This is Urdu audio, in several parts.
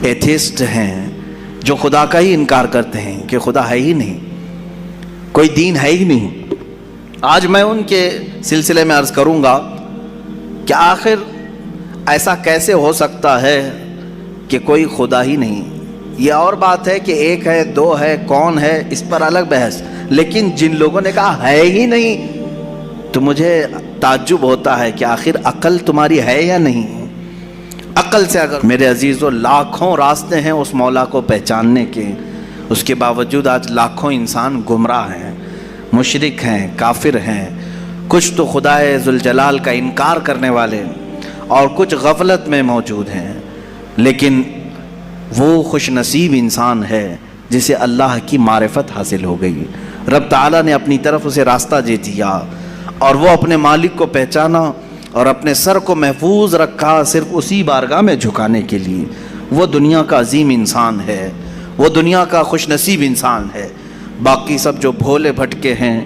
ایتھیسٹ ہیں جو خدا کا ہی انکار کرتے ہیں کہ خدا ہے ہی نہیں، کوئی دین ہے ہی نہیں۔ آج میں ان کے سلسلے میں عرض کروں گا کہ آخر ایسا کیسے ہو سکتا ہے کہ کوئی خدا ہی نہیں۔ یہ اور بات ہے کہ ایک ہے، دو ہے، کون ہے، اس پر الگ بحث، لیکن جن لوگوں نے کہا ہے ہی نہیں تو مجھے تعجب ہوتا ہے کہ آخر عقل تمہاری ہے یا نہیں۔ عقل سے اگر میرے عزیزو لاکھوں راستے ہیں اس مولا کو پہچاننے کے، اس کے باوجود آج لاکھوں انسان گمراہ ہیں، مشرک ہیں، کافر ہیں، کچھ تو خدائے ذوالجلال کا انکار کرنے والے اور کچھ غفلت میں موجود ہیں۔ لیکن وہ خوش نصیب انسان ہے جسے اللہ کی معرفت حاصل ہو گئی، رب تعالیٰ نے اپنی طرف اسے راستہ دے دیا اور وہ اپنے مالک کو پہچانا اور اپنے سر کو محفوظ رکھا صرف اسی بارگاہ میں جھکانے کے لیے۔ وہ دنیا کا عظیم انسان ہے، وہ دنیا کا خوش نصیب انسان ہے۔ باقی سب جو بھولے بھٹکے ہیں،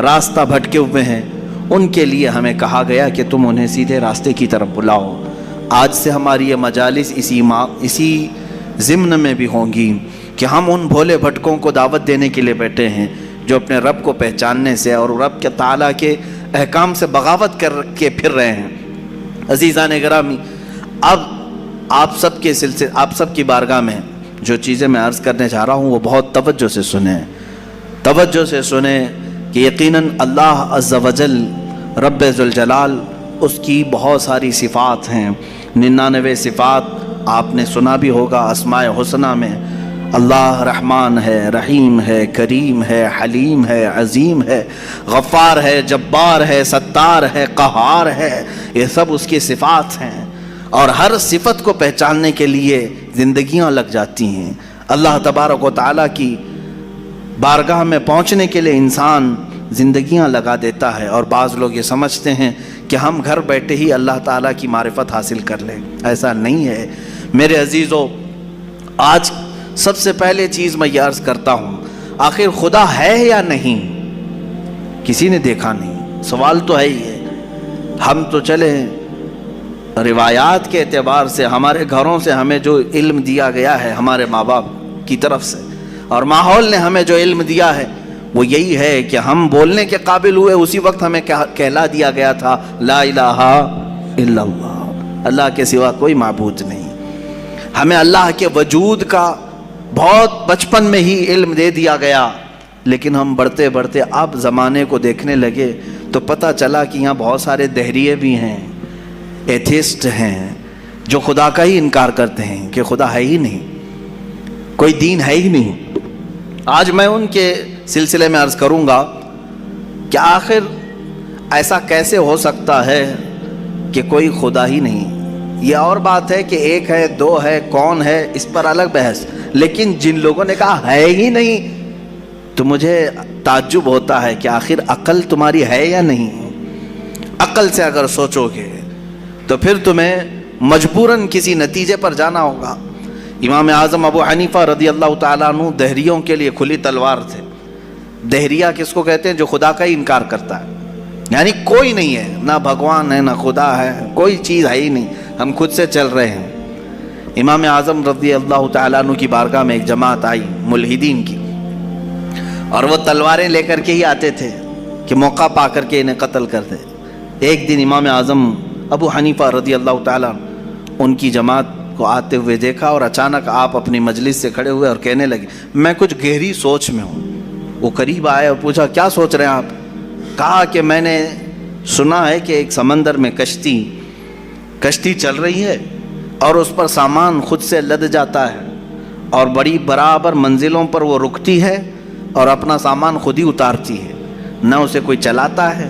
راستہ بھٹکے ہوئے ہیں، ان کے لیے ہمیں کہا گیا کہ تم انہیں سیدھے راستے کی طرف بلاؤ۔ آج سے ہماری یہ مجالس اسی ضمن میں بھی ہوں گی کہ ہم ان بھولے بھٹکوں کو دعوت دینے کے لیے بیٹھے ہیں جو اپنے رب کو پہچاننے سے اور رب کے تعالیٰ کے احکام سے بغاوت کر کے پھر رہے ہیں۔ عزیزان گرامی، اب آپ سب کی بارگاہ میں جو چیزیں میں عرض کرنے چاہ رہا ہوں وہ بہت توجہ سے سنیں کہ یقیناً اللہ عز و جل رب ذوالجلال اس کی بہت ساری صفات ہیں، 99 صفات آپ نے سنا بھی ہوگا اسماء حسنہ میں۔ اللہ رحمان ہے، رحیم ہے، کریم ہے، حلیم ہے، عظیم ہے، غفار ہے، جبار ہے، ستار ہے، قہار ہے، یہ سب اس کی صفات ہیں۔ اور ہر صفت کو پہچاننے کے لیے زندگیاں لگ جاتی ہیں۔ اللہ تبارک و تعالیٰ کی بارگاہ میں پہنچنے کے لیے انسان زندگیاں لگا دیتا ہے، اور بعض لوگ یہ سمجھتے ہیں کہ ہم گھر بیٹھے ہی اللہ تعالیٰ کی معرفت حاصل کر لیں۔ ایسا نہیں ہے میرے عزیزو۔ آج سب سے پہلے چیز میں یہ عرض کرتا ہوں، آخر خدا ہے یا نہیں؟ کسی نے دیکھا نہیں، سوال تو ہے ہی ہے۔ ہم تو چلے روایات کے اعتبار سے، ہمارے گھروں سے ہمیں جو علم دیا گیا ہے ہمارے ماں باپ کی طرف سے، اور ماحول نے ہمیں جو علم دیا ہے وہ یہی ہے کہ ہم بولنے کے قابل ہوئے اسی وقت ہمیں کہلا دیا گیا تھا لا الہ الا اللہ، اللہ کے سوا کوئی معبود نہیں۔ ہمیں اللہ کے وجود کا بہت بچپن میں ہی علم دے دیا گیا، لیکن ہم بڑھتے بڑھتے اب زمانے کو دیکھنے لگے تو پتہ چلا کہ یہاں بہت سارے دہریے بھی ہیں، ایتھیسٹ ہیں جو خدا کا ہی انکار کرتے ہیں کہ خدا ہے ہی نہیں، کوئی دین ہے ہی نہیں۔ آج میں ان کے سلسلے میں عرض کروں گا کہ آخر ایسا کیسے ہو سکتا ہے کہ کوئی خدا ہی نہیں۔ یہ اور بات ہے کہ ایک ہے، دو ہے، کون ہے، اس پر الگ بحث، لیکن جن لوگوں نے کہا ہے ہی نہیں تو مجھے تعجب ہوتا ہے کہ آخر عقل تمہاری ہے یا نہیں۔ عقل سے اگر سوچو گے تو پھر تمہیں مجبوراً کسی نتیجے پر جانا ہوگا۔ امام اعظم ابو حنیفہ رضی اللہ تعالیٰ عنہ دہریوں کے لیے کھلی تلوار تھے۔ دہریہ کس کو کہتے ہیں؟ جو خدا کا ہی انکار کرتا ہے، یعنی کوئی نہیں ہے، نہ بھگوان ہے، نہ خدا ہے، کوئی چیز ہے ہی نہیں، ہم خود سے چل رہے ہیں۔ امام اعظم رضی اللہ تعالیٰ عنہ کی بارگاہ میں ایک جماعت آئی ملحدین کی، اور وہ تلواریں لے کر کے ہی آتے تھے کہ موقع پا کر کے انہیں قتل کر دے۔ ایک دن امام اعظم ابو حنیفہ رضی اللہ تعالیٰ ان کی جماعت کو آتے ہوئے دیکھا، اور اچانک آپ اپنی مجلس سے کھڑے ہوئے اور کہنے لگے میں کچھ گہری سوچ میں ہوں۔ وہ قریب آئے اور پوچھا کیا سوچ رہے ہیں آپ؟ کہا کہ میں نے سنا ہے کہ ایک سمندر میں کشتی چل رہی ہے اور اس پر سامان خود سے لد جاتا ہے، اور بڑی برابر منزلوں پر وہ رکتی ہے اور اپنا سامان خود ہی اتارتی ہے، نہ اسے کوئی چلاتا ہے،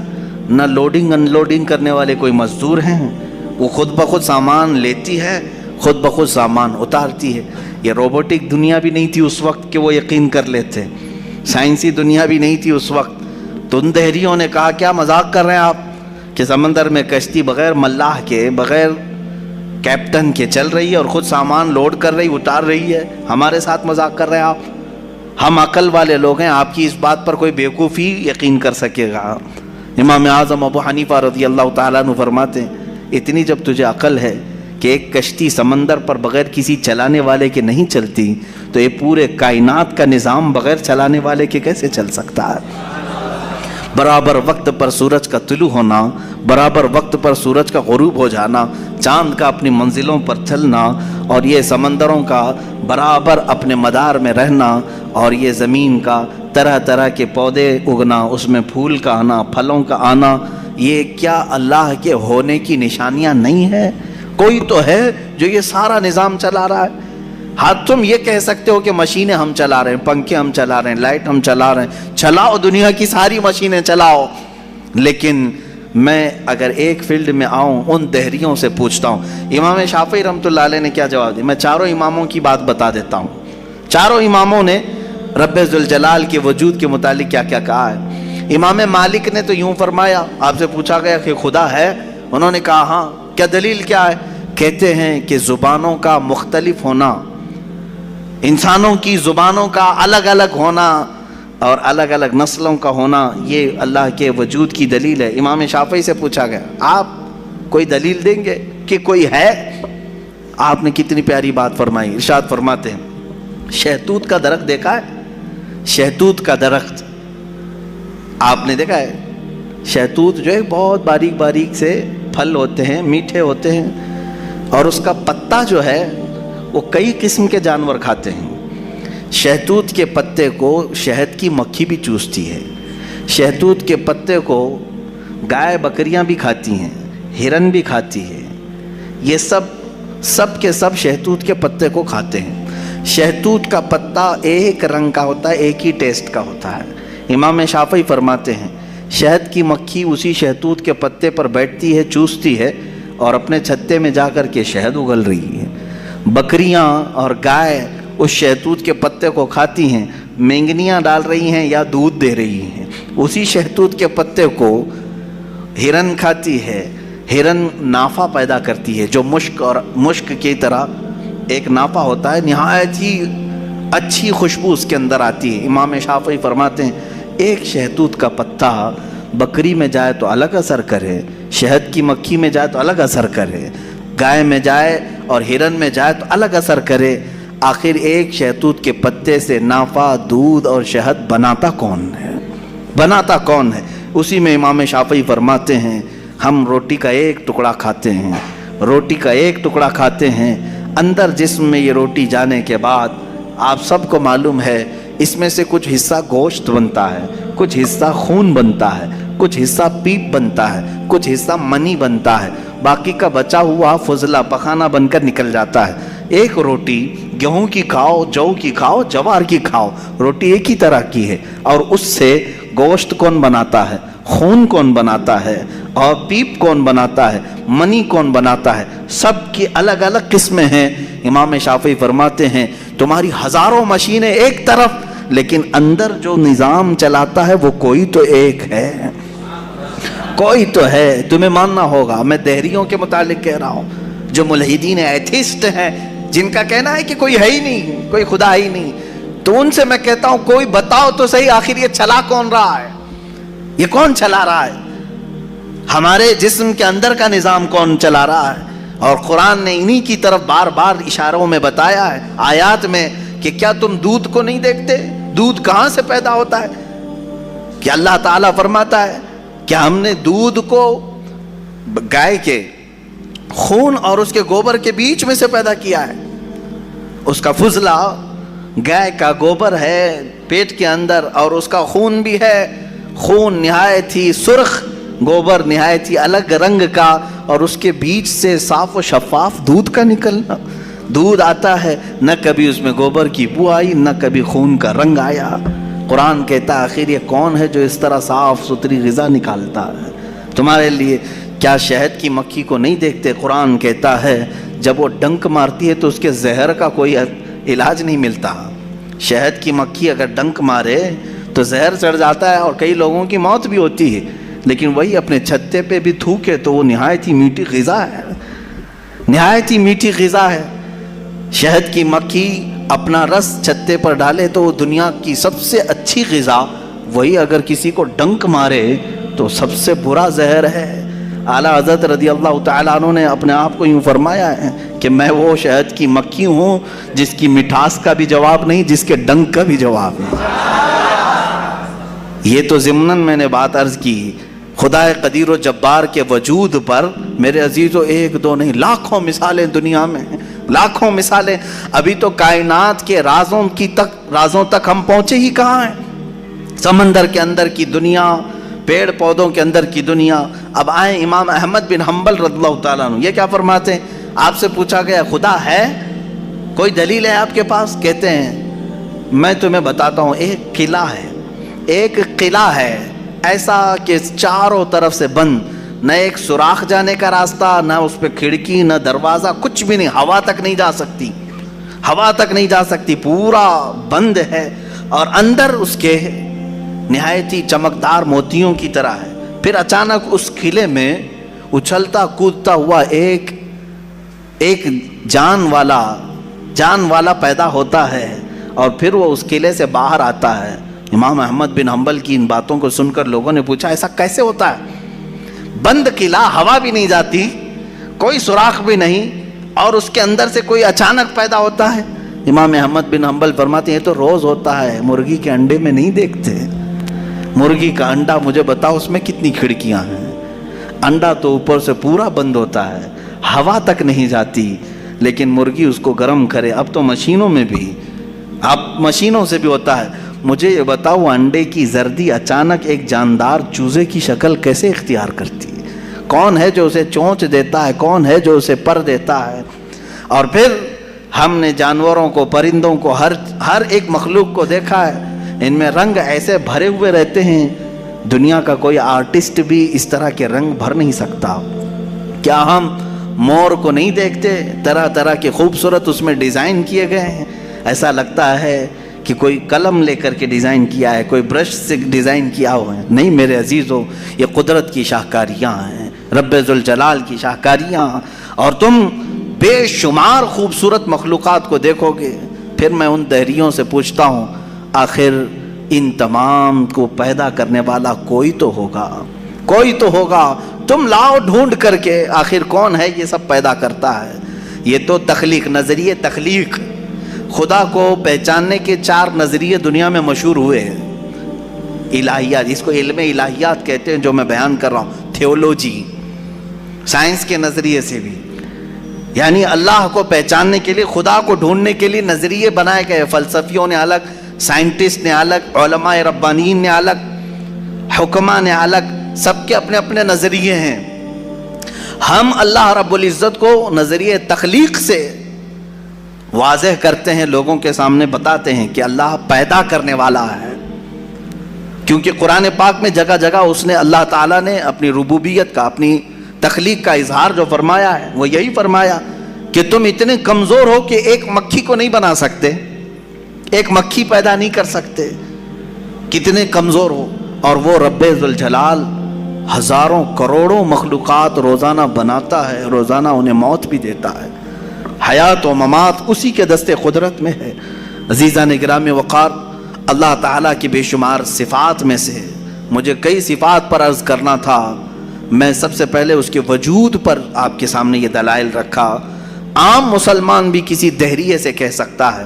نہ لوڈنگ ان لوڈنگ کرنے والے کوئی مزدور ہیں، وہ خود بخود سامان لیتی ہے، خود بخود سامان اتارتی ہے۔ یہ روبوٹک دنیا بھی نہیں تھی اس وقت کہ وہ یقین کر لیتے، سائنسی دنیا بھی نہیں تھی اس وقت۔ تو ان دہریوں نے کہا کیا مذاق کر رہے ہیں آپ کہ سمندر میں کشتی بغیر ملاح کے، بغیر کیپٹن کے چل رہی ہے اور خود سامان لوڈ کر رہی، اتار رہی ہے، ہمارے ساتھ مذاق کر رہے ہیں آپ؟ ہم عقل والے لوگ ہیں، آپ کی اس بات پر کوئی بیوقوفی یقین کر سکے گا؟ امام اعظم ابو حنیفہ رضی اللہ تعالیٰ عنہ فرماتے ہیں اتنی جب تجھے عقل ہے کہ کہ ایک کشتی سمندر پر بغیر کسی چلانے والے کے نہیں چلتی، تو یہ پورے کائنات کا نظام بغیر چلانے والے کے کیسے چل سکتا ہے؟ برابر وقت پر سورج کا طلوع ہونا، برابر وقت پر سورج کا غروب ہو جانا، چاند کا اپنی منزلوں پر چلنا، اور یہ سمندروں کا برابر اپنے مدار میں رہنا، اور یہ زمین کا طرح طرح کے پودے اگنا، اس میں پھول کا آنا، پھلوں کا آنا، یہ کیا اللہ کے ہونے کی نشانیاں نہیں ہے؟ کوئی تو ہے جو یہ سارا نظام چلا رہا ہے۔ ہاں تم یہ کہہ سکتے ہو کہ مشینیں ہم چلا رہے ہیں، پنکھے ہم چلا رہے ہیں، لائٹ ہم چلا رہے ہیں، چلاؤ دنیا کی ساری مشینیں چلاؤ، لیکن میں اگر ایک فیلڈ میں آؤں ان دہریوں سے پوچھتا ہوں۔ امام شافعی رحمۃ اللہ علیہ نے کیا جواب دیا؟ میں چاروں اماموں کی بات بتا دیتا ہوں۔ چاروں اماموں نے رب ذوالجلال کے وجود کے متعلق کیا کیا کہا ہے۔ امام مالک نے تو یوں فرمایا، آپ سے پوچھا گیا کہ خدا ہے؟ انہوں نے کہا ہاں۔ کیا دلیل کیا ہے؟ کہتے ہیں کہ زبانوں کا مختلف ہونا، انسانوں کی زبانوں کا الگ الگ ہونا اور الگ الگ نسلوں کا ہونا، یہ اللہ کے وجود کی دلیل ہے۔ امام شافعی سے پوچھا گیا آپ کوئی دلیل دیں گے کہ کوئی ہے؟ آپ نے کتنی پیاری بات فرمائی، ارشاد فرماتے ہیں شہتوت کا درخت دیکھا ہے؟ شہتوت کا درخت آپ نے دیکھا ہے؟ شہتوت جو ہے بہت باریک باریک سے پھل ہوتے ہیں، میٹھے ہوتے ہیں، اور اس کا پتا جو ہے وہ کئی قسم کے جانور کھاتے ہیں۔ شہتوت کے پتے کو شہد کی مکھی بھی چوستی ہے، شہتوت کے پتے کو گائے بکریاں بھی کھاتی ہیں، ہرن بھی کھاتی ہے، یہ سب کے سب شہتوت کے پتے کو کھاتے ہیں۔ شہتوت کا پتا ایک رنگ کا ہوتا ہے، ایک ہی ٹیسٹ کا ہوتا ہے۔ امام شافعی فرماتے ہیں شہد کی مکھی اسی شہتوت کے پتے پر بیٹھتی ہے، چوستی ہے، اور اپنے چھتے میں جا کر کے شہد اگل رہی ہے۔ بکریاں اور گائے اس شہتوت کے پتے کو کھاتی ہیں، مینگنیاں ڈال رہی ہیں یا دودھ دے رہی ہیں۔ اسی شہتوت کے پتے کو ہرن کھاتی ہے، ہرن نافہ پیدا کرتی ہے، جو مشک کی طرح ایک نافہ ہوتا ہے، نہایت ہی اچھی خوشبو اس کے اندر آتی ہے۔ امام شافعی فرماتے ہیں ایک شہتوت کا پتا بکری میں جائے تو الگ اثر کرے، شہد کی مکھی میں جائے تو الگ اثر کرے، گائے میں جائے اور ہرن میں جائے تو الگ اثر کرے، آخر ایک شہتوت کے پتے سے نافع، دودھ اور شہد بناتا کون ہے؟ بناتا کون ہے؟ اسی میں امام شافعی فرماتے ہیں ہم روٹی کا ایک ٹکڑا کھاتے ہیں، روٹی کا ایک ٹکڑا کھاتے ہیں، اندر جسم میں یہ روٹی جانے کے بعد آپ سب کو معلوم ہے اس میں سے کچھ حصہ گوشت بنتا ہے، کچھ حصہ خون بنتا ہے، کچھ حصہ پیپ بنتا ہے، کچھ حصہ منی بنتا ہے، باقی کا بچا ہوا فضلہ پخانہ بن کر نکل جاتا ہے۔ ایک روٹی گیہوں کی کھاؤ، جو کی کھاؤ، جوار کی کھاؤ، روٹی ایک ہی طرح کی ہے، اور اس سے گوشت کون بناتا ہے، خون کون بناتا ہے، اور پیپ کون بناتا ہے، منی کون بناتا ہے، سب کی الگ الگ قسمیں ہیں۔ امام شافعی فرماتے ہیں تمہاری ہزاروں مشینیں ایک طرف، لیکن اندر جو نظام چلاتا ہے وہ کوئی تو ایک ہے، کوئی تو ہے، تمہیں ماننا ہوگا۔ میں دہریوں کے متعلق کہہ رہا ہوں، جو ملحدین ایتھیسٹ ہیں، جن کا کہنا ہے کہ کوئی ہے ہی نہیں، کوئی خدا ہی نہیں، تو ان سے میں کہتا ہوں کوئی بتاؤ تو صحیح آخر یہ چلا کون رہا ہے؟ یہ کون چلا رہا ہے؟ ہمارے جسم کے اندر کا نظام کون چلا رہا ہے؟ اور قرآن نے انہی کی طرف بار بار اشاروں میں بتایا ہے، آیات میں، کہ کیا تم دودھ کو نہیں دیکھتے؟ دودھ کہاں سے پیدا ہوتا ہے؟ کہ اللہ تعالیٰ فرماتا ہے کہ ہم نے دودھ کو گائے کے خون اور اس کے گوبر کے بیچ میں سے پیدا کیا ہے۔ اس کا فضلہ گائے کا گوبر ہے پیٹ کے اندر، اور اس کا خون بھی ہے، خون نہایت ہی سرخ، گوبر نہایت ہی الگ رنگ کا، اور اس کے بیچ سے صاف و شفاف دودھ کا نکلنا، دودھ آتا ہے، نہ کبھی اس میں گوبر کی بو آئی، نہ کبھی خون کا رنگ آیا۔ قرآن کہتا ہے آخر یہ کون ہے جو اس طرح صاف ستھری غذا نکالتا ہے تمہارے لیے؟ کیا شہد کی مکھی کو نہیں دیکھتے؟ قرآن کہتا ہے جب وہ ڈنک مارتی ہے تو اس کے زہر کا کوئی علاج نہیں ملتا۔ شہد کی مکھی اگر ڈنک مارے تو زہر چڑھ جاتا ہے اور کئی لوگوں کی موت بھی ہوتی ہے، لیکن وہی اپنے چھتے پہ بھی تھوکے تو وہ نہایت ہی میٹھی غذا ہے، نہایت ہی میٹھی غذا ہے۔ شہد کی مکھی اپنا رس چھتے پر ڈالے تو وہ دنیا کی سب سے اچھی غذا، وہی اگر کسی کو ڈنک مارے تو سب سے برا زہر ہے۔ اعلیٰ حضرت رضی اللہ تعالیٰ عنہ نے اپنے آپ کو یوں فرمایا ہے کہ میں وہ شہد کی مکھی ہوں جس کی مٹھاس کا بھی جواب نہیں، جس کے ڈنک کا بھی جواب نہیں۔ یہ تو ضمناً میں نے بات عرض کی، خدا قدیر و جبار کے وجود پر میرے عزیزو ایک دو نہیں، لاکھوں مثالیں دنیا میں ہیں، لاکھوں مثالیں۔ ابھی تو کائنات کے رازوں تک ہم پہنچے ہی کہاں ہیں؟ سمندر کے اندر کی دنیا، پیڑ پودوں کے اندر کی دنیا۔ اب آئیں امام احمد بن حنبل رضی اللہ تعالیٰ عنہ، یہ کیا فرماتے ہیں؟ آپ سے پوچھا گیا خدا ہے، کوئی دلیل ہے آپ کے پاس؟ کہتے ہیں میں تمہیں بتاتا ہوں، ایک قلعہ ہے ایسا کہ چاروں طرف سے بند، نہ ایک سوراخ جانے کا راستہ، نہ اس پہ کھڑکی، نہ دروازہ، کچھ بھی نہیں، ہوا تک نہیں جا سکتی، پورا بند ہے، اور اندر اس کے نہایت ہی چمکدار موتیوں کی طرح ہے۔ پھر اچانک اس قلعے میں اچھلتا کودتا ہوا ایک جان والا پیدا ہوتا ہے، اور پھر وہ اس قلعے سے باہر آتا ہے۔ امام احمد بن حنبل کی ان باتوں کو سن کر لوگوں نے پوچھا ایسا کیسے ہوتا ہے؟ بند قلعہ، ہوا بھی نہیں جاتی، کوئی سوراخ بھی نہیں، اور اس کے اندر سے کوئی اچانک پیدا ہوتا ہے۔ امام احمد بن حنبل فرماتے ہیں یہ تو روز ہوتا ہے، مرغی کے انڈے میں نہیں دیکھتے۔ مرغی کا انڈا مجھے بتاؤ اس میں کتنی کھڑکیاں ہیں؟ انڈا تو اوپر سے پورا بند ہوتا ہے، ہوا تک نہیں جاتی، لیکن مرغی اس کو گرم کرے۔ اب تو مشینوں سے بھی ہوتا ہے۔ مجھے یہ بتاؤ انڈے کی زردی اچانک ایک جاندار چوزے کی شکل کیسے اختیار کرتی ہے؟ کون ہے جو اسے چونچ دیتا ہے؟ کون ہے جو اسے پر دیتا ہے؟ اور پھر ہم نے جانوروں کو، پرندوں کو، ہر ایک مخلوق کو دیکھا ہے، ان میں رنگ ایسے بھرے ہوئے رہتے ہیں، دنیا کا کوئی آرٹسٹ بھی اس طرح کے رنگ بھر نہیں سکتا۔ کیا ہم مور کو نہیں دیکھتے؟ طرح طرح کے خوبصورت اس میں ڈیزائن کیے گئے ہیں، ایسا لگتا ہے کہ کوئی قلم لے کر کے ڈیزائن کیا ہے، کوئی برش سے ڈیزائن کیا ہوا ہے۔ نہیں میرے عزیزو، یہ قدرت کی شاہکاریاں ہیں، رب ذوالجلال کی شاہکاریاں، اور تم بے شمار خوبصورت مخلوقات کو دیکھو گے۔ پھر میں ان دہریوں سے پوچھتا ہوں آخر ان تمام کو پیدا کرنے والا کوئی تو ہوگا، تم لاؤ ڈھونڈ کر کے آخر کون ہے یہ سب پیدا کرتا ہے۔ یہ تو تخلیق، نظریے تخلیق، خدا کو پہچاننے کے 4 نظریے دنیا میں مشہور ہوئے ہیں۔ الہیات، اس کو علم الہیات کہتے ہیں جو میں بیان کر رہا ہوں، تھیولوجی، سائنس کے نظریے سے بھی، یعنی اللہ کو پہچاننے کے لیے، خدا کو ڈھونڈنے کے لیے نظریے بنائے گئے۔ فلسفیوں نے الگ، سائنٹسٹ نے الگ، علماء ربانیین نے الگ، حکماء نے الگ، سب کے اپنے اپنے نظریے ہیں۔ ہم اللہ رب العزت کو نظریے تخلیق سے واضح کرتے ہیں، لوگوں کے سامنے بتاتے ہیں کہ اللہ پیدا کرنے والا ہے، کیونکہ قرآن پاک میں جگہ جگہ اس نے، اللہ تعالیٰ نے اپنی ربوبیت کا، اپنی تخلیق کا اظہار جو فرمایا ہے وہ یہی فرمایا کہ تم اتنے کمزور ہو کہ ایک مکھی کو نہیں بنا سکتے، ایک مکھی پیدا نہیں کر سکتے، کتنے کمزور ہو۔ اور وہ رب ذوالجلال ہزاروں کروڑوں مخلوقات روزانہ بناتا ہے، روزانہ انہیں موت بھی دیتا ہے، حیات و ممات اسی کے دست قدرت میں ہے۔ عزیزان گرامی وقار، اللہ تعالیٰ کی بے شمار صفات میں سے مجھے کئی صفات پر عرض کرنا تھا، میں سب سے پہلے اس کے وجود پر آپ کے سامنے یہ دلائل رکھا۔ عام مسلمان بھی کسی دہریے سے کہہ سکتا ہے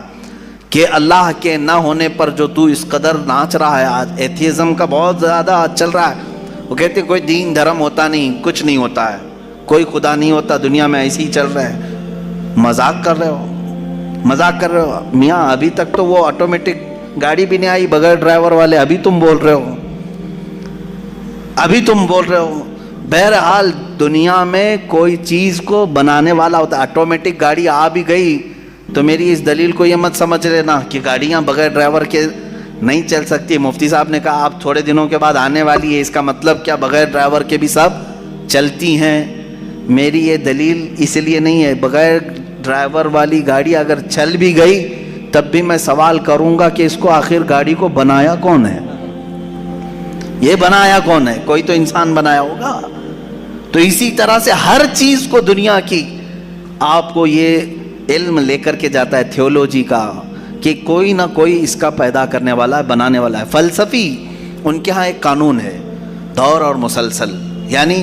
کہ اللہ کے نہ ہونے پر جو تو اس قدر ناچ رہا ہے، آج ایتھیزم کا بہت زیادہ چل رہا ہے، وہ کہتے ہیں کوئی دین دھرم ہوتا نہیں، کچھ نہیں ہوتا ہے، کوئی خدا نہیں ہوتا، دنیا میں ایسے ہی چل رہا ہے۔ مذاق کر رہے ہو میاں، ابھی تک تو وہ آٹومیٹک گاڑی بھی نہیں آئی بغیر ڈرائیور والے، ابھی تم بول رہے ہو۔ بہرحال دنیا میں کوئی چیز کو بنانے والا ہوتا ہے، آٹومیٹک گاڑی آ بھی گئی تو میری اس دلیل کو یہ مت سمجھ لینا کہ گاڑیاں بغیر ڈرائیور کے نہیں چل سکتی۔ مفتی صاحب نے کہا آپ تھوڑے دنوں کے بعد آنے والی ہے، اس کا مطلب کیا بغیر ڈرائیور کے بھی سب چلتی ہیں؟ میری یہ دلیل اس لیے نہیں ہے، بغیر ڈرائیور والی گاڑی اگر چل بھی گئی تب بھی میں سوال کروں گا کہ اس کو آخر گاڑی کو بنایا کون ہے؟ یہ بنایا کون ہے؟ کوئی تو انسان بنایا ہوگا۔ تو اسی طرح سے ہر چیز کو دنیا کی آپ کو یہ علم لے کر کے جاتا ہے تھیولوجی کا کہ کوئی نہ کوئی اس کا پیدا کرنے والا ہے، بنانے والا ہے۔ فلسفی ان کے ہاں ایک قانون ہے، دور اور مسلسل، یعنی